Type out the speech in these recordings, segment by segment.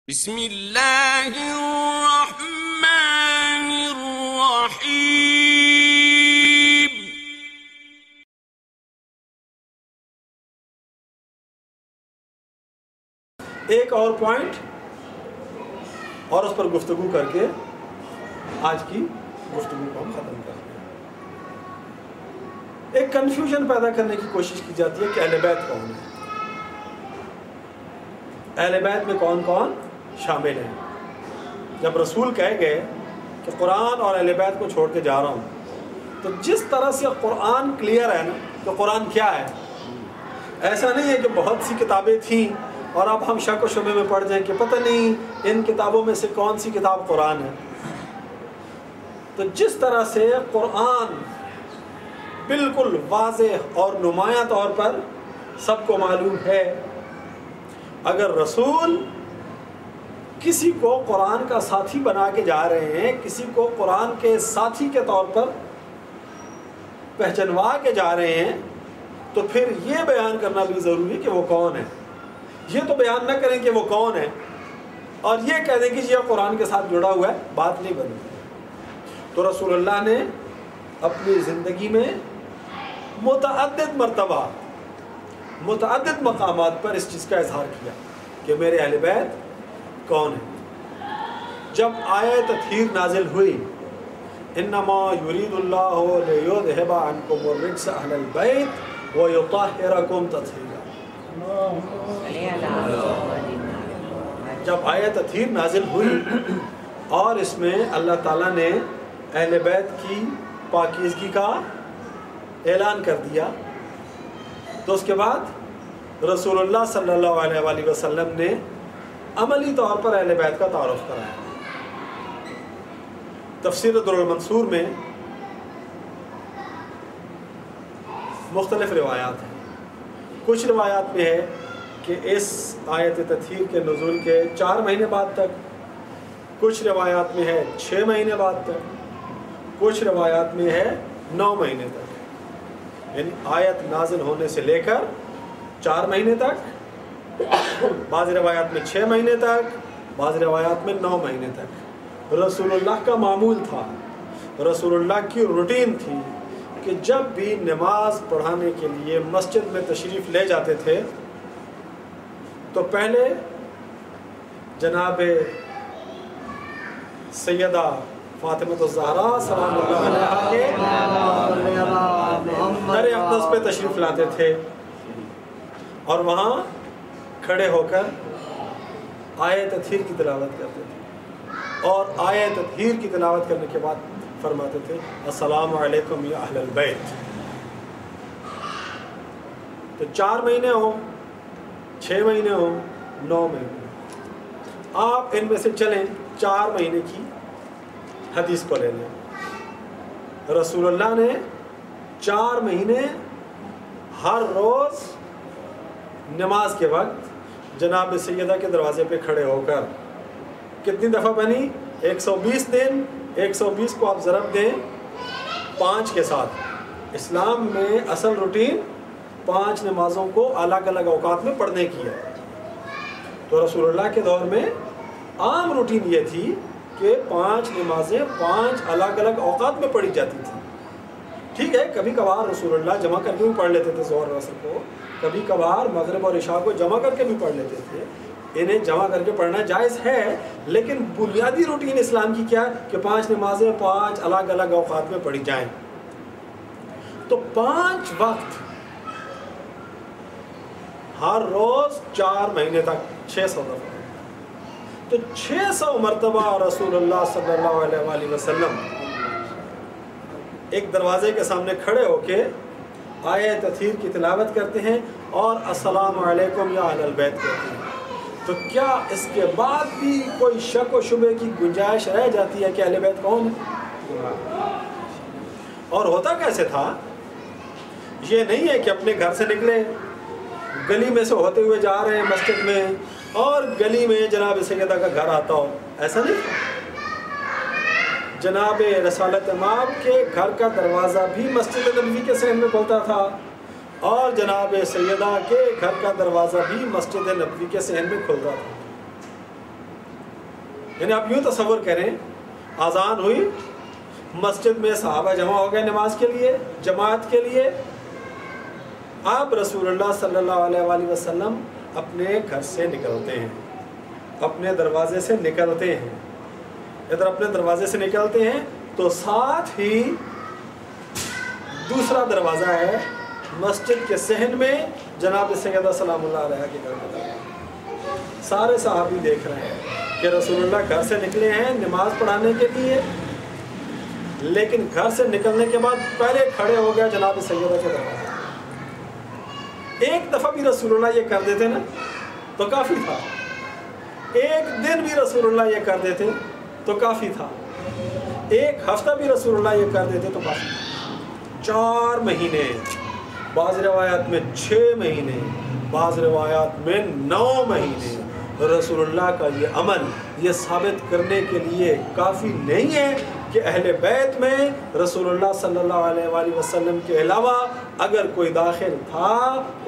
بسم اللہ الرحمن الرحیم۔ ایک اور پوائنٹ اور اس پر گفتگو کر کے آج کی گفتگو کو ہم ختم کرتے ہیں۔ ایک کنفیوژن پیدا کرنے کی کوشش کی جاتی ہے کہ اہل بیت کون ہے، اہل بیت میں کون کون شامل ہیں۔ جب رسول کہے گئے کہ قرآن اور اہل بیت کو چھوڑ کے جا رہا ہوں، تو جس طرح سے قرآن کلیئر ہے نا کہ قرآن کیا ہے، ایسا نہیں ہے کہ بہت سی کتابیں تھیں اور اب ہم شک و شبے میں پڑ جائیں کہ پتہ نہیں ان کتابوں میں سے کون سی کتاب قرآن ہے۔ تو جس طرح سے قرآن بالکل واضح اور نمایاں طور پر سب کو معلوم ہے، اگر رسول کسی کو قرآن کا ساتھی بنا کے جا رہے ہیں، کسی کو قرآن کے ساتھی کے طور پر پہچنوا کے جا رہے ہیں، تو پھر یہ بیان کرنا بھی ضروری ہے کہ وہ کون ہے۔ یہ تو بیان نہ کریں کہ وہ کون ہے اور یہ کہہ دیں کہ یہ قرآن کے ساتھ جڑا ہوا ہے، بات نہیں بنتی۔ تو رسول اللہ نے اپنی زندگی میں متعدد مرتبہ متعدد مقامات پر اس چیز کا اظہار کیا کہ میرے اہل بیت کون ہے۔ جب آیت تطہیر نازل ہوئی، انما یرید اللہ لیذھب عنکم الرجس اہل البیت ویطہرکم تطہیرا، جب آیت تطہیر نازل ہوئی اور اس میں اللہ تعالیٰ نے اہل بیت کی پاکیزگی کا اعلان کر دیا، تو اس کے بعد رسول اللہ صلی اللہ علیہ وآلہ وسلم نے عملی طور پر اہل بیت کا تعارف کرایا۔ تفسیر در المنصور میں مختلف روایات ہیں۔ کچھ روایات میں ہے کہ اس آیت تطہیر کے نزول کے 4 مہینے بعد تک، کچھ روایات میں ہے 6 مہینے بعد تک، کچھ روایات میں ہے 9 مہینے تک، یعنی آیت نازل ہونے سے لے کر 4 مہینے تک، بعض روایات میں 6 مہینے تک، بعض روایات میں 9 مہینے تک۔ رسول اللہ کا معمول تھا، رسول اللہ کی روٹین تھی کہ جب بھی نماز پڑھانے کے لیے مسجد میں تشریف لے جاتے تھے تو پہلے جناب سیدہ فاطمہ الزہرا سلام اللہ علیہا کے در اقدس پہ تشریف لاتے تھے اور وہاں کھڑے ہو کر آیت تطہیر کی تلاوت کرتے تھے، اور آیت تطہیر کی تلاوت کرنے کے بعد فرماتے تھے السلام علیکم یا اہل البیت۔ تو 4 مہینے ہوں، 6 مہینے ہوں، 9 مہینے، آپ ان میں سے چلیں 4 مہینے کی حدیث کو لے لیں۔ رسول اللہ نے 4 مہینے ہر روز نماز کے وقت جناب سیدہ کے دروازے پہ کھڑے ہو کر کتنی دفعہ بنی؟ 120 دن، 120 کو آپ ضرب دیں 5 کے ساتھ۔ اسلام میں اصل روٹین 5 نمازوں کو الگ الگ اوقات میں پڑھنے کی ہے۔ تو رسول اللہ کے دور میں عام روٹین یہ تھی کہ 5 نمازیں 5 الگ الگ اوقات میں پڑھی جاتی تھیں۔ ٹھیک ہے، کبھی کبھار رسول اللہ جمع کر کے بھی پڑھ لیتے تھے ظہر و عصر کو، کبھی کبھار مغرب اور عشاء کو جمع کر کے بھی پڑھ لیتے تھے۔ انہیں جمع کر کے پڑھنا جائز ہے، لیکن بنیادی روٹین اسلام کی کیا ہے کہ 5 نمازیں 5 الگ الگ اوقات میں پڑھی جائیں۔ تو 5 وقت ہر روز 4 مہینے تک 600 دفعہ، تو 600 مرتبہ رسول اللہ صلی اللہ علیہ وآلہ وسلم ایک دروازے کے سامنے کھڑے ہو کے آیت تطہیر کی تلاوت کرتے ہیں اور السلام علیکم یا اہل البیت کہتے ہیں۔ تو کیا اس کے بعد بھی کوئی شک و شبے کی گنجائش رہ جاتی ہے کہ اہل بیت کون ہے؟ اور ہوتا کیسے تھا؟ یہ نہیں ہے کہ اپنے گھر سے نکلے، گلی میں سے ہوتے ہوئے جا رہے ہیں مسجد میں اور گلی میں جناب سیدہ کا گھر آتا ہو، ایسا نہیں تھا۔ جناب رسالت امام کے گھر کا دروازہ بھی مسجد نبوی کے صحن میں کھلتا تھا اور جناب سیدہ کے گھر کا دروازہ بھی مسجد نبوی کے صحن میں کھلتا تھا۔ یعنی آپ یوں تصور کریں، اذان ہوئی، مسجد میں صحابہ جمع ہو گئے نماز کے لیے، جماعت کے لیے، آپ رسول اللہ صلی اللہ علیہ وآلہ وسلم اپنے گھر سے نکلتے ہیں، اپنے دروازے سے نکلتے ہیں، ادھر اپنے دروازے سے نکلتے ہیں تو ساتھ ہی دوسرا دروازہ ہے مسجد کے صحن میں جناب سیدہ سلام اللہ علیہ کے گھر میں۔ سارے صحابی دیکھ رہے ہیں کہ رسول اللہ گھر سے نکلے ہیں نماز پڑھانے کے لیے، لیکن گھر سے نکلنے کے بعد پہلے کھڑے ہو گیا جناب سیدہ کے دروازے۔ ایک دفعہ بھی رسول اللہ یہ کر دیتے نا تو کافی تھا، ایک دن بھی رسول اللہ یہ کر دیتے تو کافی تھا، ایک ہفتہ بھی رسول اللہ یہ کر دیتے تو کافی تھا۔ 4 مہینے، بعض روایات میں 6 مہینے، بعض روایات میں 9 مہینے رسول اللہ کا یہ عمل یہ ثابت کرنے کے لیے کافی نہیں ہے کہ اہل بیت میں رسول اللہ صلی اللہ علیہ وآلہ وسلم کے علاوہ اگر کوئی داخل تھا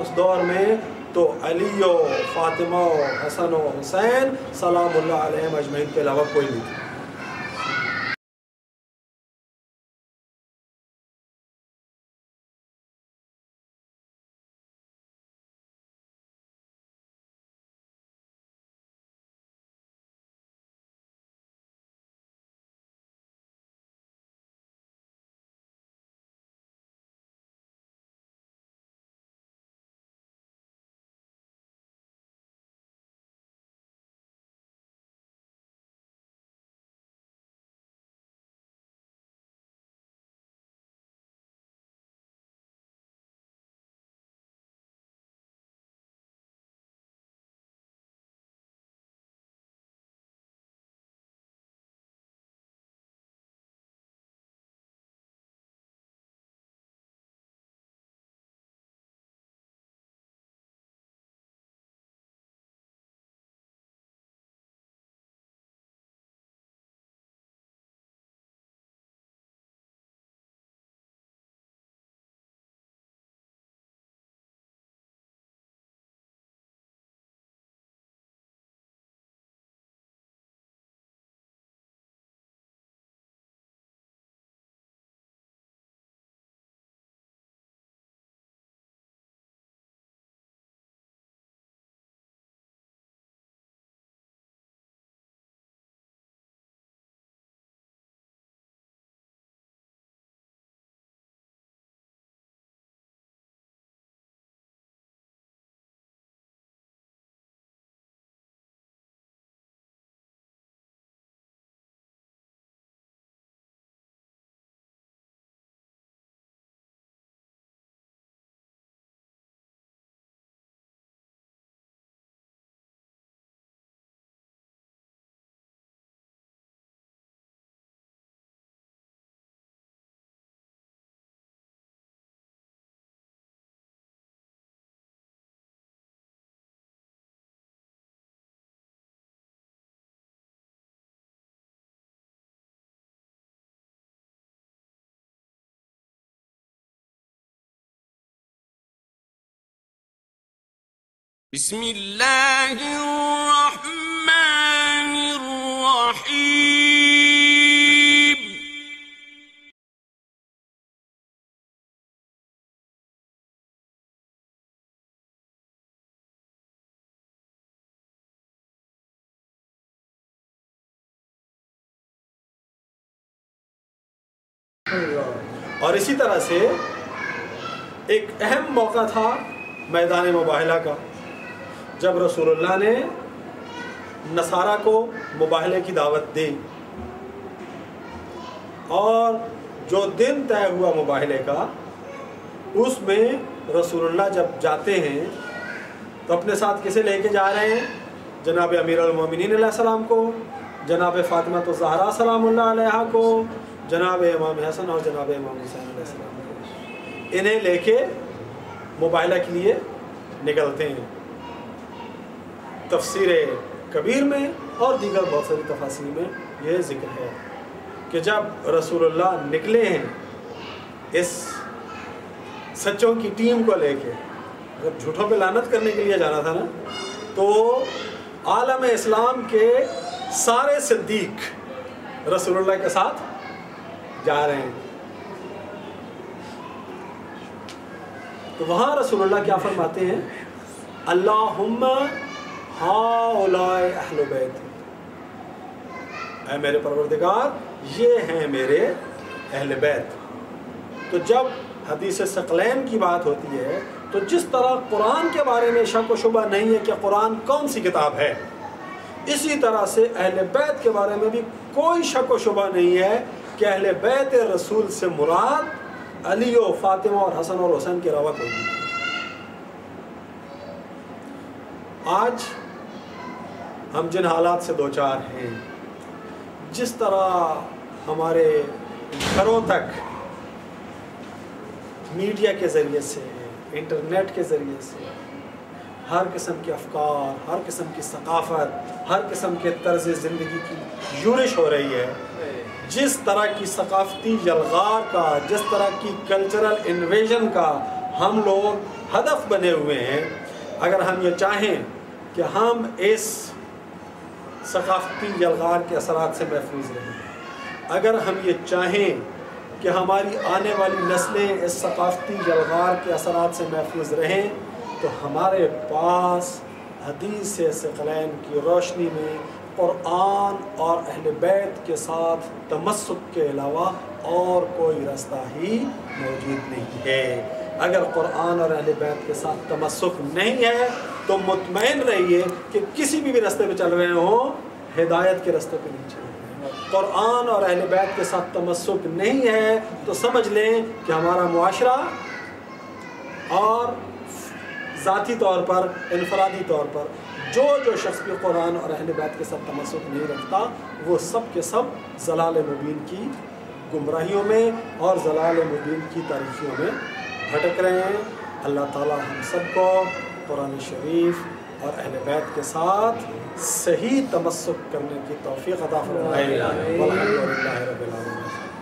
اس دور میں تو علی و فاطمہ و حسن و حسین سلام اللہ علیہ اجمعین کے علاوہ کوئی نہیں تھا۔ بسم اللہ الرحمن الرحیم۔ اور اسی طرح سے ایک اہم موقع تھا میدان مباہلہ کا، جب رسول اللہ نے نصارہ کو مباہلے کی دعوت دی، اور جو دن طے ہوا مباہلے کا اس میں رسول اللہ جب جاتے ہیں تو اپنے ساتھ کسے لے کے جا رہے ہیں؟ جناب امیر المومنین علیہ السلام کو، جناب فاطمہ الزہرا سلام اللہ علیہا کو، جناب امام حسن اور جناب امام حسین علیہ السلام کو، انہیں لے کے مباہلہ کے لیے نکلتے ہیں۔ تفسیر کبیر میں اور دیگر بہت ساری تفاسیر میں یہ ذکر ہے کہ جب رسول اللہ نکلے ہیں اس سچوں کی ٹیم کو لے کے، جب جھوٹوں پہ لعنت کرنے کے لیے جانا تھا نا، تو عالم اسلام کے سارے صدیق رسول اللہ کے ساتھ جا رہے ہیں. تو وہاں رسول اللہ کیا فرماتے ہیں؟ اللہم ہؤلاء اہل بیت، اے میرے پروردگار یہ ہیں میرے اہل بیت. تو جب حدیث ثقلین کی بات ہوتی ہے تو جس طرح قرآن کے بارے میں شک و شبہ نہیں ہے کہ قرآن کون سی کتاب ہے، اسی طرح سے اہل بیت کے بارے میں بھی کوئی شک و شبہ نہیں ہے کہ اہل بیت رسول سے مراد علی و فاطمہ اور حسن اور حسین کی روت ہوگی. آج ہم جن حالات سے دوچار ہیں، جس طرح ہمارے گھروں تک میڈیا کے ذریعے سے، انٹرنیٹ کے ذریعے سے ہر قسم کے افکار، ہر قسم کی ثقافت، ہر قسم کے طرز زندگی کی یورش ہو رہی ہے، جس طرح کی ثقافتی یلغار کا، جس طرح کی کلچرل انویژن کا ہم لوگ ہدف بنے ہوئے ہیں، اگر ہم یہ چاہیں کہ ہم اس ثقافتی یلغار کے اثرات سے محفوظ رہیں، اگر ہم یہ چاہیں کہ ہماری آنے والی نسلیں اس ثقافتی یلغار کے اثرات سے محفوظ رہیں، تو ہمارے پاس حدیث ثقلین کی روشنی میں قرآن اور اہل بیت کے ساتھ تمسک کے علاوہ اور کوئی رستہ ہی موجود نہیں ہے. اگر قرآن اور اہل بیت کے ساتھ تمسک نہیں ہے تو مطمئن رہیے کہ کسی بھی رستے پہ چل رہے ہوں، ہدایت کے رستے پہ نہیں چل رہے ہیں. قرآن اور اہل بیت کے ساتھ تمسک نہیں ہے تو سمجھ لیں کہ ہمارا معاشرہ اور ذاتی طور پر، انفرادی طور پر جو شخص بھی قرآن اور اہل بیت کے ساتھ تمسک نہیں رکھتا، وہ سب کے سب ضلال مبین کی گمراہیوں میں اور ضلال مبین کی تاریخیوں میں بھٹک رہے ہیں. اللہ تعالی ہم سب کو قرآن شریف اور اہل بیت کے ساتھ صحیح تمسک کرنے کی توفیق عطا فرمائے. والحمد للہ رب العالمین.